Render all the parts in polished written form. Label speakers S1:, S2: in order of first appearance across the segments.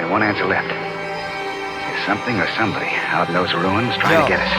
S1: only one answer left. There's something or somebody out in those ruins trying to get us.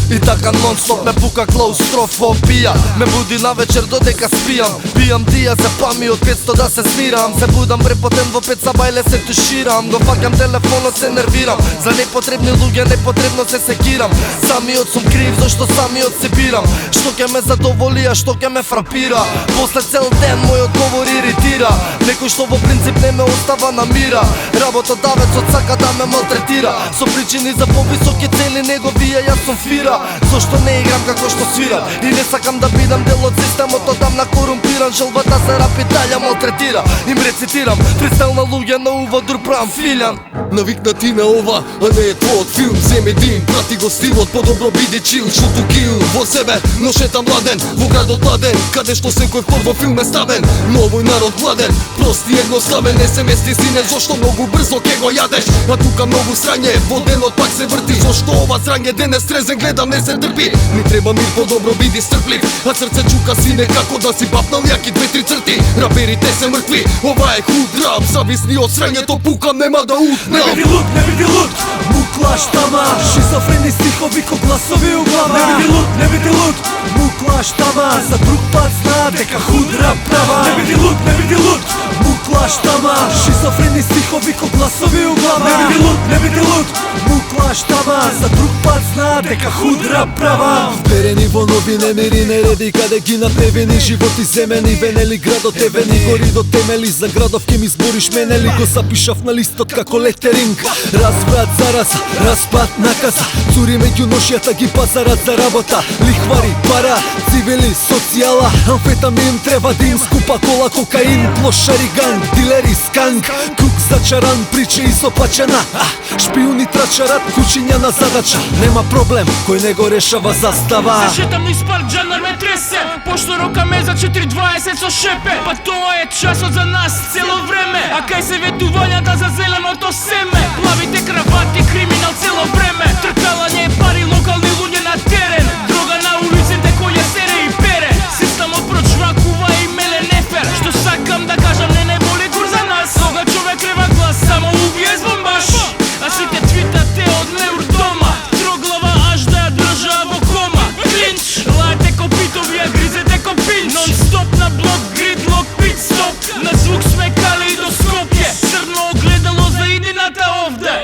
S2: I така нон-стоп ме пука клаустрофобија. Ме буди на вечер додека спијам. Пијам дија за пами од 500 да се смирам. Се будам препотен во 5 сабајле се туширам. Го факам телефонот се нервирам. За непотребни луѓе непотребно се секирам. Самиот сум крив зашто самиот се бирам. Што ќе ме задоволи, а што ќе ме фрапира. После цел ден мој одговор иритира. Некој што во принцип не ме остава на мира. Работодавецот сака да ме малтретира. Со причини за повисоки цени неговија јас сум фира. Зошто не играм како што свирам? И не сакам да бидам дел од системот, одамна корумпиран. Желбата се рапи далја малтретира. Им рецитирам, пристелна луѓе на уводур правам филјан.
S3: Навикнати на ова, а не е твојот филм. Земи дим, прати го стилот, подобро биди чил. Шуту кил во себе, но шетам младен во градот Ладен, каде што секој втор во филм е ставен. Но овој народ гладен, прост и едноставен. Не се мести сине, зашто многу брзо ке го јадеш. А тука многу срање, во денот пак се врти. Зашто ова срање денес трезен гледам не се трпи. Ми треба мир, подобро биди стрплив. А срце чука сине како да си бапнал јаки 2-3 црти. Раперите се мртви, ова е худ рап. Зависни од срањето пукам, нема да утнам.
S4: Не види лут, мукла штама. Шизофрени стихови ко гласови у глава. Не види лут, мукла штама. За друг пат зна дека худ рап права. Не види лут, мукла штама. Шизофрени стихови ко гласови у глава. Не види лут, мукла штама. За друг пат зна дека худ рап права.
S3: Вперени во нови немири, нереди каде ги напевени. Животи земени, венели градот евени. Гори до темели, за градов ке ми збориш мене ли? Го запишав на листот како летеринг. Разврат, зараза, распад, наказа. Цури меѓу ношијата ги пазарат за работа. Лихвари, пара, цивили, социјала. Амфетамин, треба дим, скупа кола, кокаин. Плошари, ганг, дилери, сканг. Круг зачаран, прича изопачена. Шпиуни трачарат, кучиња на задача. Нема проблем, кој не го решава застава.
S5: Се шетам низ парк, джанар ме тресе. Пошто рока ме за 4:20 со шепе. Па тоа е часот за нас цело време. А кај се ветувањата за зеленото семе? Плавите кравати, криминал цело време. Тркалање пари, локални луѓе на терен. Дрога на улиците која сере и пере. Системот прочвакува и мене нефер. Што сакам да кажам, не боли гур за нас. Кога човек рева глас, само убие збомбаш. А сите твитате од неур дома. Троглава аж да ја држа во кома. Клинч, лајте ко питови, а гризете ко пинч. Нон-стоп на блок, гридлок, пит-стоп. На звук сме калейдоскопје. Црно огледало за идината овде.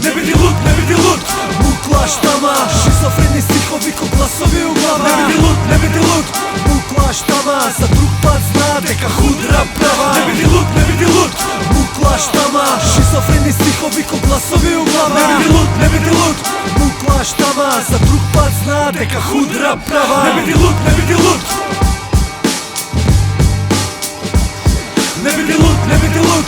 S4: Не види лут, мукла штама. Шизофрени стихови ко гласови у глава. Не види лут, мукла штама. За друг пат зна дека худ рап права. Не види лут, мукла штама. Шизофрени стихови ко гласови у глава. Не види лут, мукла штама. За друг пат зна дека худ рап права. Не види лут, не види лут. Не види лут,